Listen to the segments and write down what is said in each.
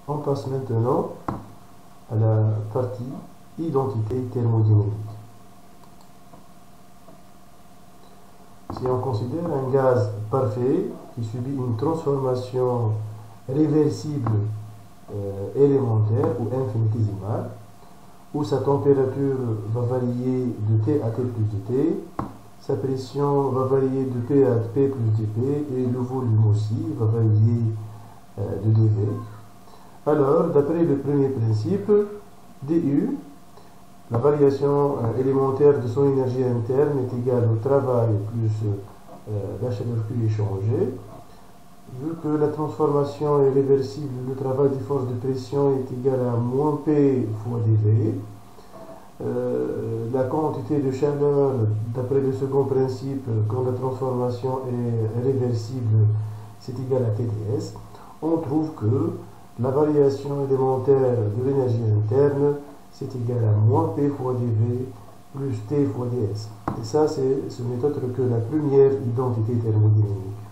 On passe maintenant à la partie identité thermodynamique. Si on considère un gaz parfait qui subit une transformation réversible élémentaire ou infinitésimale, où sa température va varier de T à T plus dt, sa pression va varier de P à P plus dP, et le volume aussi va varier de dV. Alors, d'après le premier principe, dU, la variation élémentaire de son énergie interne est égale au travail plus la chaleur Q échangée. Vu que la transformation est réversible, le travail des forces de pression est égal à moins P fois dV. La quantité de chaleur, d'après le second principe, quand la transformation est réversible, c'est égal à TdS. On trouve que la variation élémentaire de l'énergie interne, c'est égal à moins P fois dV plus T fois ds. Et ça, ce n'est autre que la première identité thermodynamique.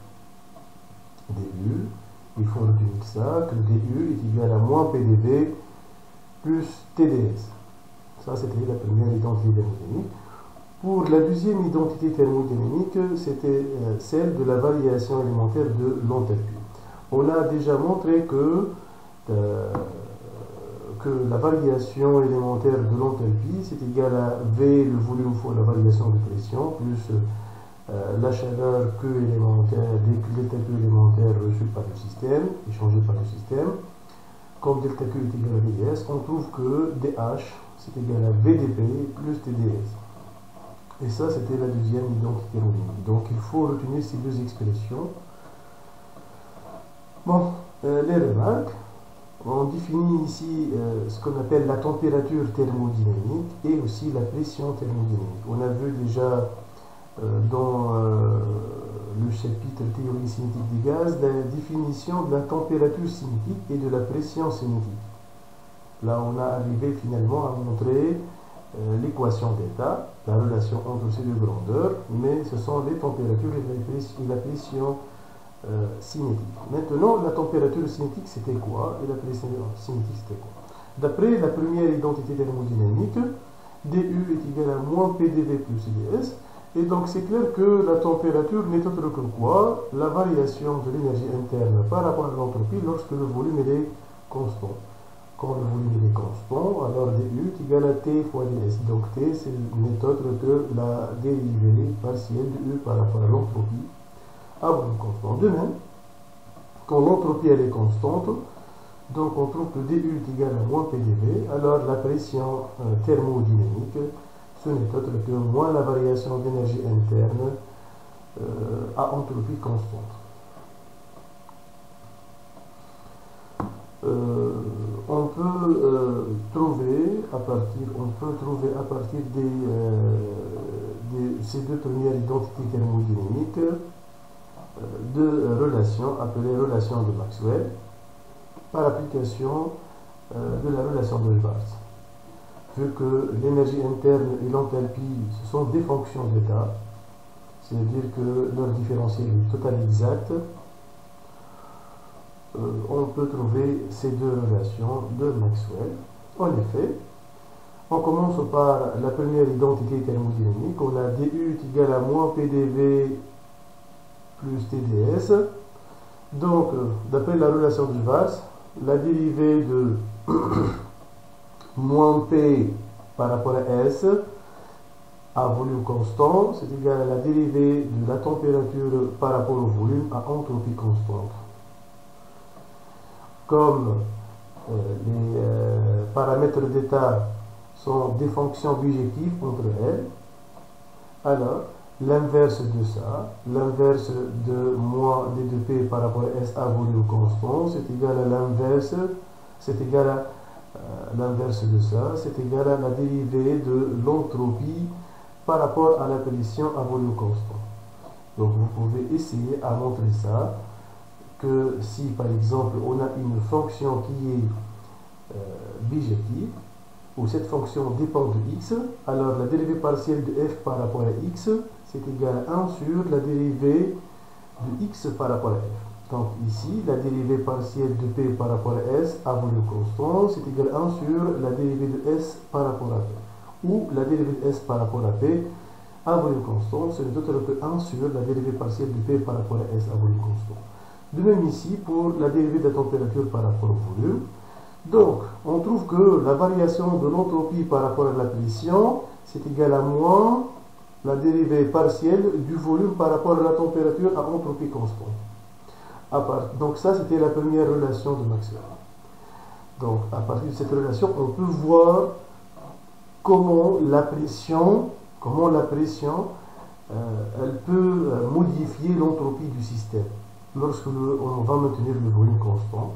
dU, il faut retenir ça, que dU est égal à moins PdV plus TdS. Ça, c'était la première identité thermodynamique. Pour la deuxième identité thermodynamique, c'était celle de la variation élémentaire de l'enthalpie. On a déjà montré que la variation élémentaire de l'enthalpie, c'est égal à V, le volume fois la variation de pression, plus la chaleur Q élémentaire, delta Q élémentaire reçu par le système, échangé par le système. Comme delta Q est égal à dS, on trouve que dH, c'est égal à VdP plus TdS. Et ça, c'était la deuxième identité thermodynamique. Donc, il faut retenir ces deux expressions. Bon, les remarques. On définit ici ce qu'on appelle la température thermodynamique et aussi la pression thermodynamique. On a vu déjà dans le chapitre théorie cinétique des gaz la définition de la température cinétique et de la pression cinétique. Là, on a arrivé finalement à montrer l'équation d'état, la relation entre ces deux grandeurs, mais ce sont les températures et la pression cinétique. Maintenant, la température cinétique, c'était quoi? Et la pression cinétique, c'était quoi? D'après la première identité thermodynamique, dU est égal à moins PdV plus ds. Et donc, c'est clair que la température n'est autre que quoi? La variation de l'énergie interne par rapport à l'entropie lorsque le volume est constant. Quand le volume est constant, alors dU est égal à T fois ds. Donc, T, n'est autre que la dérivée partielle de U par rapport à l'entropie à volume constant. De même, quand l'entropie est constante, donc on trouve que dU est égal à moins PdV, alors la pression thermodynamique, ce n'est autre que moins la variation d'énergie interne à entropie constante. On peut trouver à partir de ces deux premières identités thermodynamiques de relations appelées relations de Maxwell par application de la relation de Schwarz. Vu que l'énergie interne et l'enthalpie, ce sont des fonctions d'état, c'est-à-dire que leur différentiel est total exact, on peut trouver ces deux relations de Maxwell. En effet, on commence par la première identité thermodynamique. On a dU est égal à moins PdV plus TdS. Donc, d'après la relation de Schwarz, la dérivée de moins P par rapport à S à volume constant, c'est égal à la dérivée de la température par rapport au volume à entropie constante. Comme les paramètres d'état sont des fonctions bijectives entre elles, alors l'inverse de ça, l'inverse de moins d2p par rapport à S à volume constant, c'est égal à l'inverse, c'est égal à l'inverse de ça, c'est égal à la dérivée de l'entropie par rapport à la pression à volume constant. Donc vous pouvez essayer à montrer ça, que si par exemple on a une fonction qui est bijective, où cette fonction dépend de x, alors la dérivée partielle de f par rapport à x, c'est égal à 1 sur la dérivée de x par rapport à f. Donc ici, la dérivée partielle de P par rapport à S à volume constant, c'est égal à 1 sur la dérivée de S par rapport à P. Ou la dérivée de S par rapport à P à volume constant, ce n'est autre que 1 sur la dérivée partielle de P par rapport à S à volume constant. De même ici, pour la dérivée de la température par rapport au volume. Donc, on trouve que la variation de l'entropie par rapport à la pression, c'est égal à moins la dérivée partielle du volume par rapport à la température à entropie constante. Donc ça, c'était la première relation de Maxwell. Donc, à partir de cette relation, on peut voir comment la pression, elle peut modifier l'entropie du système. Lorsque on va maintenir le volume constant,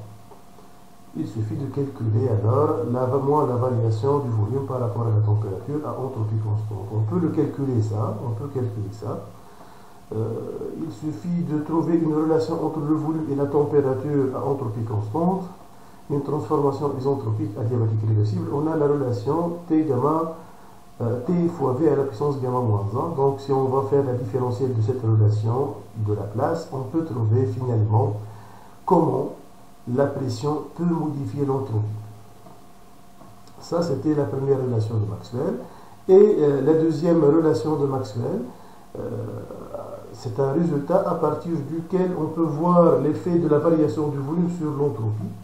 il suffit de calculer alors la variation du volume par rapport à la température à entropie constante. On peut calculer ça. Il suffit de trouver une relation entre le volume et la température à entropie constante, une transformation isentropique adiabatique réversible. On a la relation T gamma T fois V à la puissance gamma moins 1. Donc si on va faire la différentielle de cette relation de Laplace, on peut trouver finalement comment la pression peut modifier l'entropie. Ça, c'était la première relation de Maxwell. Et la deuxième relation de Maxwell, c'est un résultat à partir duquel on peut voir l'effet de la variation du volume sur l'entropie.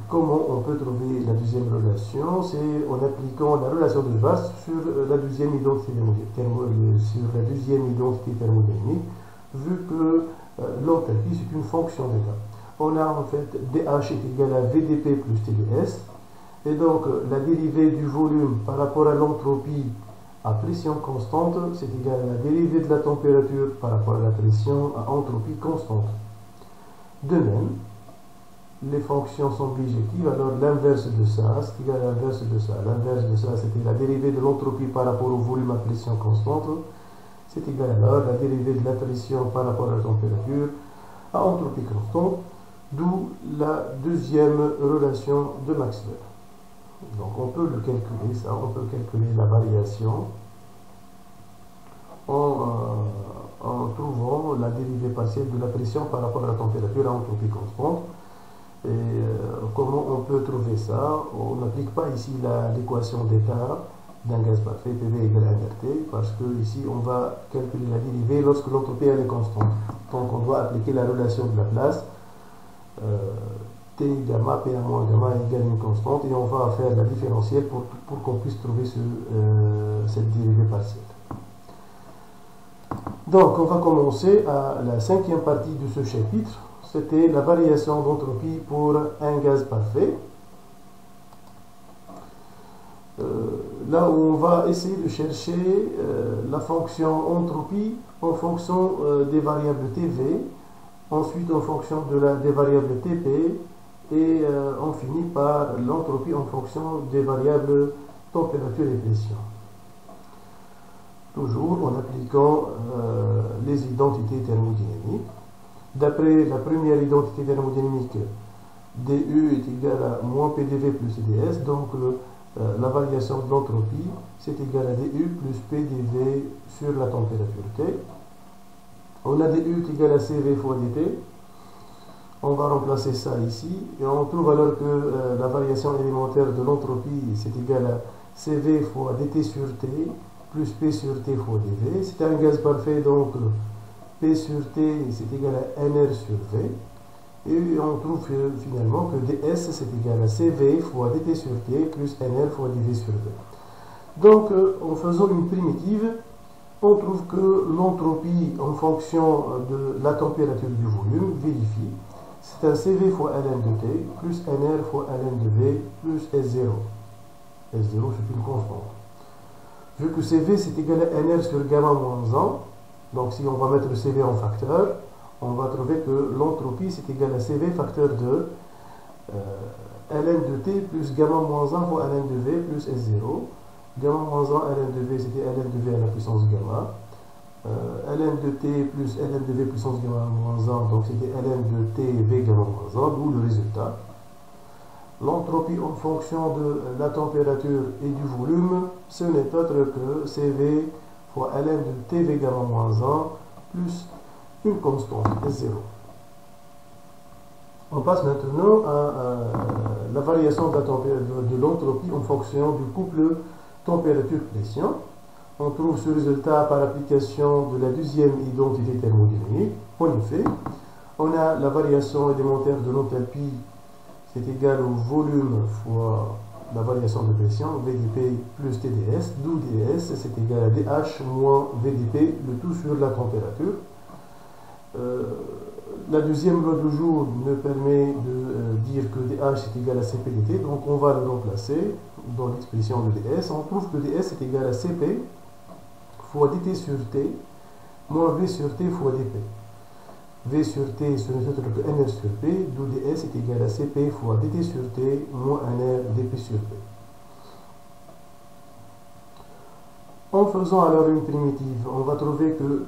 Comment on peut trouver la deuxième relation? C'est en appliquant la relation de Weiss sur la deuxième identité thermodynamique, vu que l'enthalpie c'est une fonction d'état. On a en fait dH est égal à VdP plus TdS, et donc la dérivée du volume par rapport à l'entropie à pression constante, c'est égal à la dérivée de la température par rapport à la pression à entropie constante. De même, les fonctions sont bijectives, alors l'inverse de ça, c'est égal à l'inverse de ça. L'inverse de ça, c'était la dérivée de l'entropie par rapport au volume à pression constante. C'est égal alors à la dérivée de la pression par rapport à la température à entropie constante, d'où la deuxième relation de Maxwell. Donc on peut le calculer, ça, on peut calculer la variation en trouvant la dérivée partielle de la pression par rapport à la température à entropie constante. Et comment on peut trouver ça? On n'applique pas ici l'équation d'état d'un gaz parfait, PV égale à RT, parce que ici on va calculer la dérivée lorsque l'entropie est constante. Donc on doit appliquer la relation de Laplace, T gamma, P1 moins gamma égale une constante, et on va faire la différentielle pour qu'on puisse trouver cette dérivée partielle. Donc on va commencer à la cinquième partie de ce chapitre. C'était la variation d'entropie pour un gaz parfait. Là où on va essayer de chercher la fonction entropie en fonction des variables TV, ensuite en fonction des variables TP, et on finit par l'entropie en fonction des variables température et pression. Toujours en appliquant les identités thermodynamiques. D'après la première identité thermodynamique, dU est égal à moins PDV plus CdS, donc la variation de l'entropie, c'est égal à dU plus PDV sur la température T. On a dU est égal à CV fois dt. On va remplacer ça ici, et on trouve alors que la variation élémentaire de l'entropie, c'est égal à CV fois dt sur T, plus P sur T fois dV. C'est un gaz parfait, donc P sur T, c'est égal à NR sur V. Et on trouve finalement que ds, c'est égal à CV fois dt sur T, plus NR fois dV sur V. Donc, en faisant une primitive, on trouve que l'entropie en fonction de la température du volume, vérifie, c'est un CV fois ln de T, plus NR fois ln de V, plus S0. S0, c'est une constante. Vu que CV, c'est égal à NR sur gamma moins 1, donc si on va mettre CV en facteur, on va trouver que l'entropie c'est égal à CV facteur de ln de t plus gamma moins 1 fois ln de v plus S0. Gamma moins 1 ln de v c'était ln de v à la puissance gamma. Ln de t plus ln de v puissance gamma moins 1, donc c'était ln de t v gamma moins 1, d'où le résultat. L'entropie en fonction de la température et du volume, ce n'est autre que CV fois ln de tv gamma moins 1 plus une constante, S0. On passe maintenant à la variation de l'entropie en fonction du couple température-pression. On trouve ce résultat par application de la deuxième identité thermodynamique. En effet, on a la variation élémentaire de l'enthalpie, c'est égal au volume fois la variation de pression, VdP plus TdS, d'où ds, c'est égal à dH moins VdP, le tout sur la température. La deuxième loi de Joule me permet de dire que dH est égal à Cp dt, donc on va le remplacer dans l'expression de ds. On trouve que ds est égal à Cp fois dt sur t moins v sur t fois dp. V sur t ce n'est autre que nr sur p, d'où ds est égal à Cp fois dt sur t moins nr dp sur p. En faisant alors une primitive, on va trouver que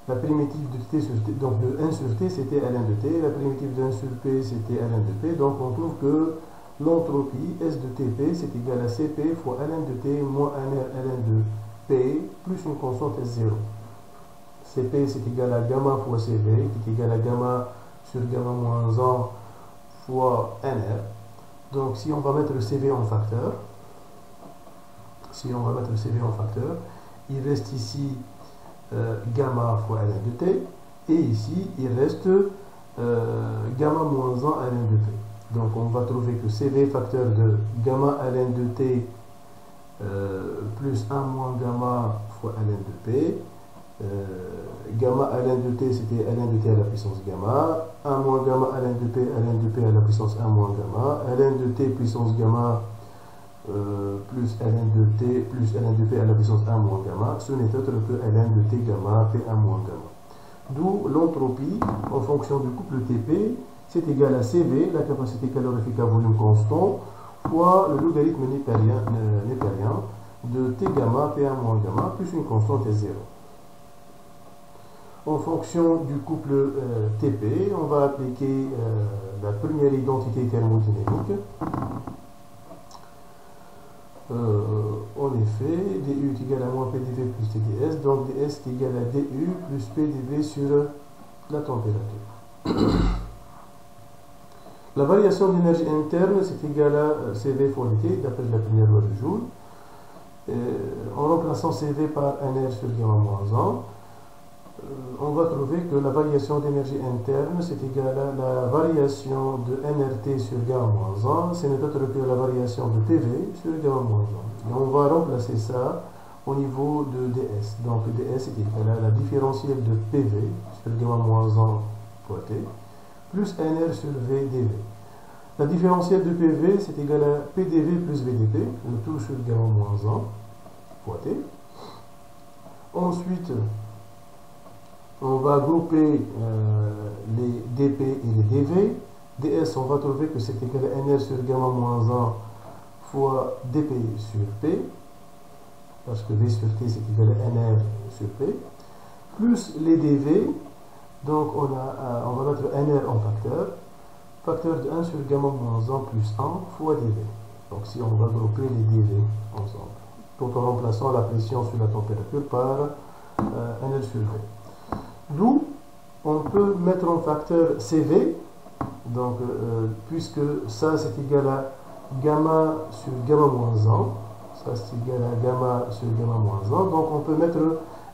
la primitive de t sur t, donc de 1 sur t c'était ln de t, la primitive de 1 sur p c'était ln de p, donc on trouve que l'entropie S de Tp c'est égal à Cp fois ln de t moins nr ln de p plus une constante S0. Cp c'est égal à gamma fois Cv qui est égal à gamma sur gamma moins 1 fois nr. Donc si on va mettre le Cv en facteur, il reste ici gamma fois ln de t, et ici il reste gamma moins 1 ln de t. Donc on va trouver que Cv facteur de gamma ln de t plus 1 moins gamma fois ln de p. Gamma ln de t c'était ln de t à la puissance gamma, 1 moins gamma ln de p à la puissance 1 moins gamma, ln de t puissance gamma plus ln de t plus ln de p à la puissance 1 moins gamma, ce n'est autre que ln de t gamma p1 moins gamma. D'où l'entropie en fonction du couple Tp, c'est égal à Cv, la capacité calorifique à volume constant, fois le logarithme népérien de T gamma P1 moins gamma plus une constante S0. En fonction du couple Tp, on va appliquer la première identité thermodynamique. En effet, du est égal à moins PdV plus TdS, donc ds est égal à du plus PdV sur la température. La variation d'énergie interne, c'est égal à Cv fois dt, d'après la première loi de Joule. En remplaçant Cv par nr sur gamma moins 1, on va trouver que la variation d'énergie interne, c'est égal à la variation de nRT sur gamma moins 1, ce n'est autre que la variation de PV sur gamma moins 1. Et on va remplacer ça au niveau de ds. Donc ds est égal à la différentielle de PV sur gamma moins 1 fois t, plus nr sur v dv. La différentielle de PV, c'est égal à PdV plus VdP, le tout sur gamma moins 1 fois t. Ensuite, on va grouper les dp et les dv. ds, on va trouver que c'est égal à nr sur gamma moins 1 fois dp sur p, parce que v sur t c'est égal à nr sur p, plus les dv. Donc on va mettre nr en facteur de 1 sur gamma moins 1 plus 1 fois dv. Donc si on va grouper les dv ensemble, tout en remplaçant la pression sur la température par nr sur v. D'où on peut mettre en facteur Cv, donc puisque ça c'est égal à gamma sur gamma moins 1, ça c'est égal à gamma sur gamma moins 1, donc on peut mettre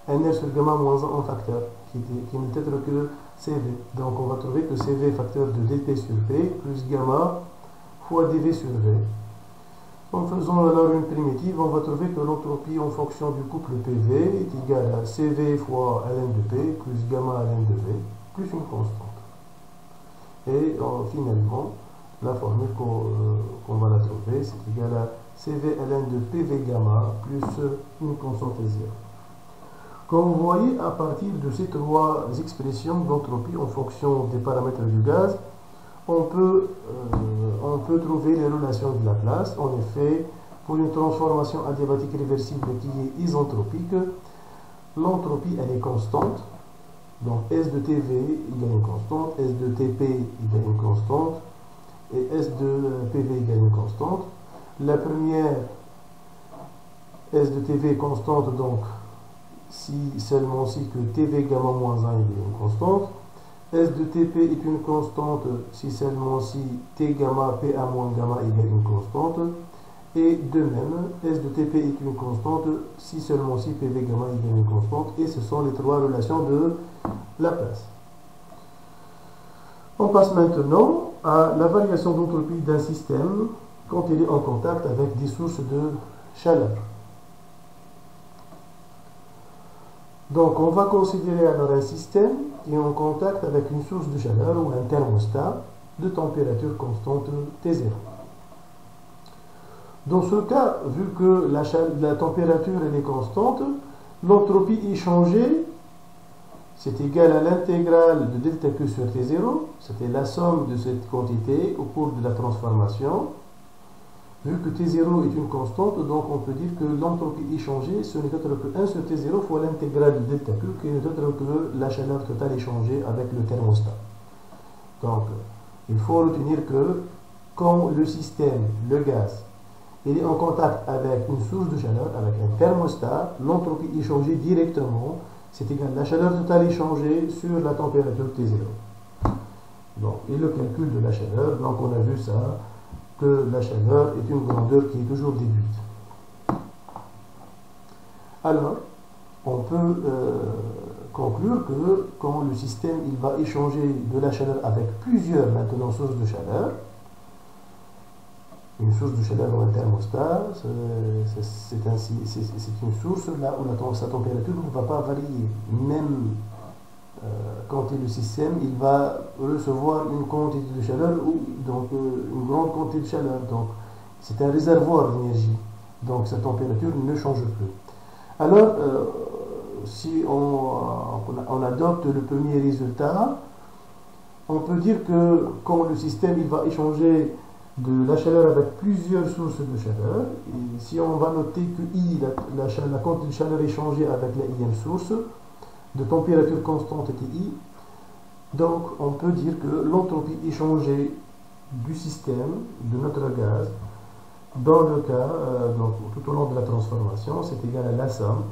nr sur gamma moins 1 en facteur, qui n'est autre que Cv. Donc on va trouver que Cv facteur de dp sur p plus gamma fois dv sur v. En faisant alors une primitive, on va trouver que l'entropie en fonction du couple PV est égale à Cv fois ln de P plus gamma ln de V plus une constante. Et finalement, la formule qu'on va la trouver, c'est égal à Cv ln de PV gamma plus une constante S0. Comme vous voyez, à partir de ces trois expressions d'entropie en fonction des paramètres du gaz, on peut trouver les relations de Laplace. En effet, pour une transformation adiabatique réversible qui est isentropique, l'entropie elle est constante. Donc S de TV égale une constante, S de TP égale une constante, et S de PV égale une constante. La première, S de TV est constante, donc si seulement si que TV gamma moins 1 est une constante. S de TP est une constante si seulement si T gamma PA moins gamma égale une constante. Et de même, S de TP est une constante si seulement si PV gamma égale une constante. Et ce sont les trois relations de Laplace. On passe maintenant à la variation d'entropie d'un système quand il est en contact avec des sources de chaleur. Donc, on va considérer alors un système qui est en contact avec une source de chaleur ou un thermostat de température constante T0. Dans ce cas, vu que la température elle est constante, l'entropie échangée, c'est égal à l'intégrale de delta Q sur T0, c'était la somme de cette quantité au cours de la transformation. Vu que T0 est une constante, donc on peut dire que l'entropie échangée, ce n'est autre que 1 sur T0 fois l'intégrale de delta Q, qui n'est autre que la chaleur totale échangée avec le thermostat. Donc, il faut retenir que quand le système, le gaz, il est en contact avec une source de chaleur, avec un thermostat, l'entropie échangée directement, c'est égal à la chaleur totale échangée sur la température T0. Donc, et le calcul de la chaleur, donc on a vu ça, que la chaleur est une grandeur qui est toujours déduite. Alors, on peut conclure que quand le système il va échanger de la chaleur avec plusieurs maintenant sources de chaleur, une source de chaleur ou un thermostat, c'est une source là où sa température ne va pas varier. Même quand le système il va recevoir une quantité de chaleur ou donc une grande quantité de chaleur. Donc c'est un réservoir d'énergie. Donc sa température ne change plus. Alors si on adopte le premier résultat, on peut dire que quand le système il va échanger de la chaleur avec plusieurs sources de chaleur, et si on va noter que I, la quantité de chaleur échangée avec la ième source, de température constante TI, donc on peut dire que l'entropie échangée du système, de notre gaz, dans le cas, donc tout au long de la transformation, c'est égal à la somme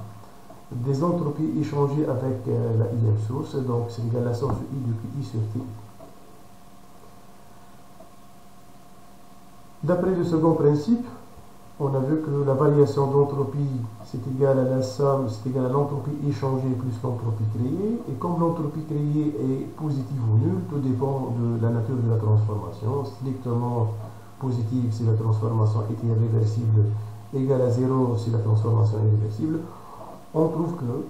des entropies échangées avec la ième source, donc c'est égal à la somme sur I de QI sur T. D'après le second principe, on a vu que la variation d'entropie c'est égal à la somme, c'est égal à l'entropie échangée plus l'entropie créée. Et comme l'entropie créée est positive ou nulle, tout dépend de la nature de la transformation. Strictement positive si la transformation est irréversible, égale à 0 si la transformation est réversible. On trouve que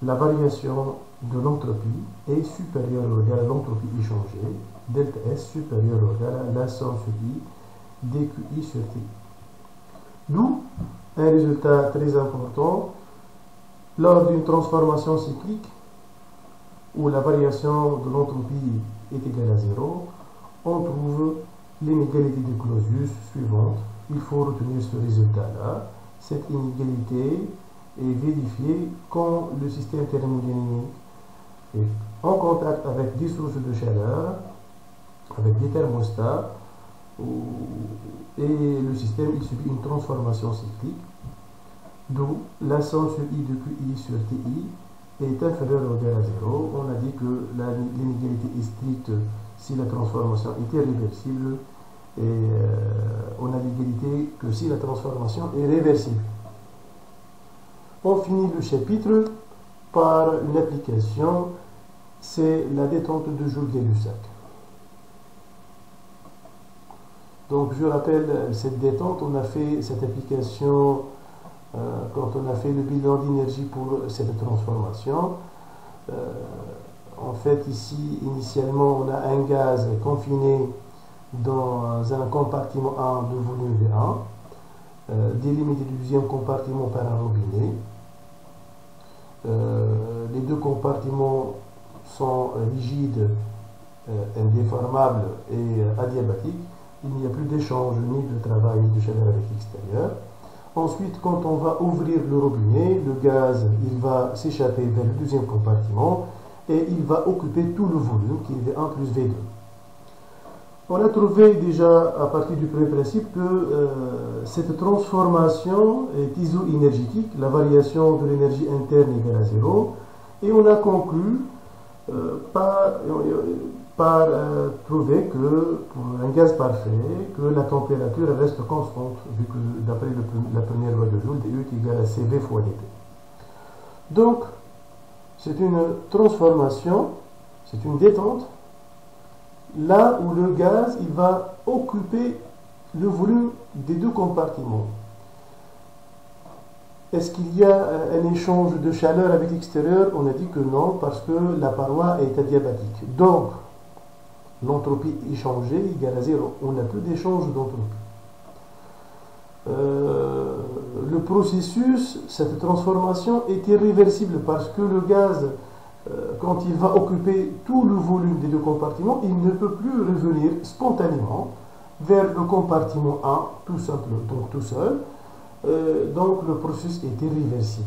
la variation de l'entropie est supérieure ou égale à l'entropie échangée, delta S supérieure ou égale à la somme sur I dQI sur T. D'où un résultat très important lors d'une transformation cyclique où la variation de l'entropie est égale à 0, on trouve l'inégalité de Clausius suivante. Il faut retenir ce résultat-là. Cette inégalité est vérifiée quand le système thermodynamique est en contact avec des sources de chaleur, avec des thermostats, et le système il subit une transformation cyclique, d'où la somme sur I de QI sur TI est inférieure ou égale à 0. On a dit que l'inégalité est stricte si la transformation est irréversible, et on a l'égalité que si la transformation est réversible. On finit le chapitre par une application, c'est la détente de Joule-Gay-Lussac. Donc je rappelle cette détente, on a fait cette application quand on a fait le bilan d'énergie pour cette transformation. En fait ici initialement on a un gaz confiné dans un compartiment A de volume V1, délimité du deuxième compartiment par un robinet. Les deux compartiments sont rigides, indéformables et adiabatiques. Il n'y a plus d'échange ni de travail ni de chaleur avec l'extérieur. Ensuite, quand on va ouvrir le robinet, le gaz il va s'échapper vers le deuxième compartiment et il va occuper tout le volume qui est V1 plus V2. On a trouvé déjà à partir du premier principe que cette transformation est iso-énergétique, la variation de l'énergie interne égale à 0, et on a conclu par trouver que pour un gaz parfait, que la température reste constante, vu que d'après la première loi de Joule, dU est égal à CV fois dt. Donc, c'est une transformation, c'est une détente, là où le gaz il va occuper le volume des deux compartiments. Est-ce qu'il y a un échange de chaleur avec l'extérieur? On a dit que non, parce que la paroi est adiabatique. Donc, l'entropie échangée égale à 0. On n'a plus d'échange d'entropie. Le processus, cette transformation est irréversible parce que le gaz, quand il va occuper tout le volume des deux compartiments, il ne peut plus revenir spontanément vers le compartiment 1, tout simple, donc tout seul. Donc le processus est irréversible.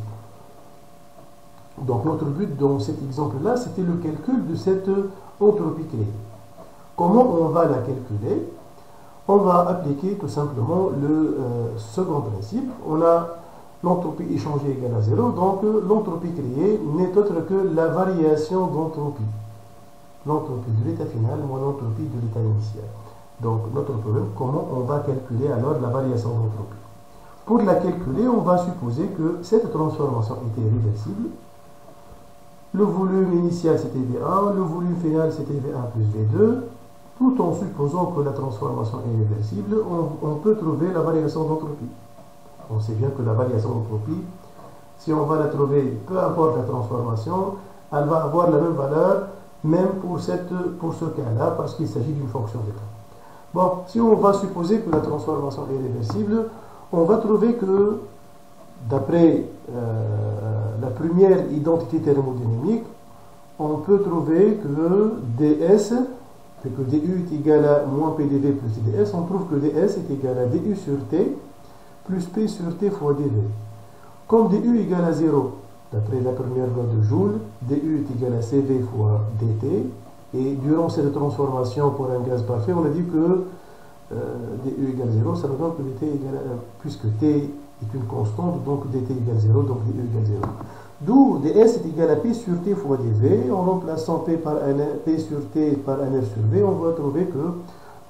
Donc notre but dans cet exemple-là, c'était le calcul de cette entropie créée. Comment on va la calculer? On va appliquer tout simplement le second principe. On a l'entropie échangée égale à 0, donc l'entropie créée n'est autre que la variation d'entropie. L'entropie de l'état final moins l'entropie de l'état initial. Donc notre problème, comment on va calculer alors la variation d'entropie? Pour la calculer, on va supposer que cette transformation était réversible. Le volume initial c'était V1, le volume final c'était V1 plus V2. Tout en supposant que la transformation est réversible, on peut trouver la variation d'entropie. On sait bien que la variation d'entropie, si on va la trouver, peu importe la transformation, elle va avoir la même valeur, même pour ce cas-là, parce qu'il s'agit d'une fonction d'état. Bon, si on va supposer que la transformation est réversible, on va trouver que, d'après la première identité thermodynamique, on peut trouver que ds, que du est égal à moins pdv plus ds, on trouve que ds est égal à du sur t plus p sur t fois dv. Comme du est égal à 0, d'après la première loi de Joule, du est égal à cv fois dt, et durant cette transformation pour un gaz parfait, on a dit que du égale 0, ça veut dire que dt égale à 1, puisque t est une constante, donc dt égale 0, donc du égale 0. D'où ds est égal à p sur t fois dv. En remplaçant p sur t par nr sur v, on va trouver que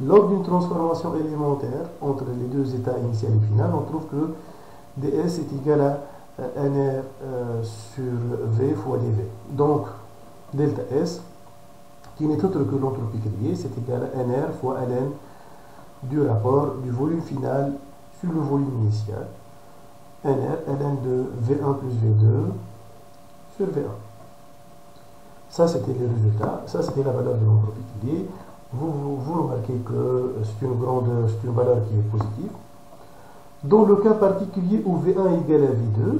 lors d'une transformation élémentaire entre les deux états initial et final, on trouve que ds est égal à nr sur v fois dv. Donc, delta s, qui n'est autre que l'entropie créée, c'est égal à nr fois ln du rapport du volume final sur le volume initial. nr, ln de v1 plus v2 sur V1. Ça, c'était le résultat. Ça, c'était la valeur de l'entropie créée. Vous remarquez que c'est une valeur qui est positive. Dans le cas particulier où V1 est égal à V2,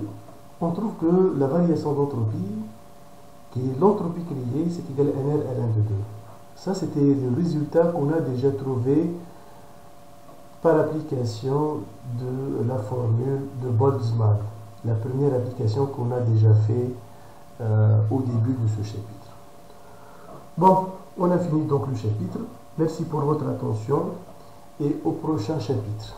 on trouve que la variation d'entropie, qui est l'entropie créée, c'est égal à NR ln de 2. Ça, c'était le résultat qu'on a déjà trouvé par application de la formule de Boltzmann. La première application qu'on a déjà fait au début de ce chapitre. Bon, on a fini donc le chapitre. Merci pour votre attention et au prochain chapitre.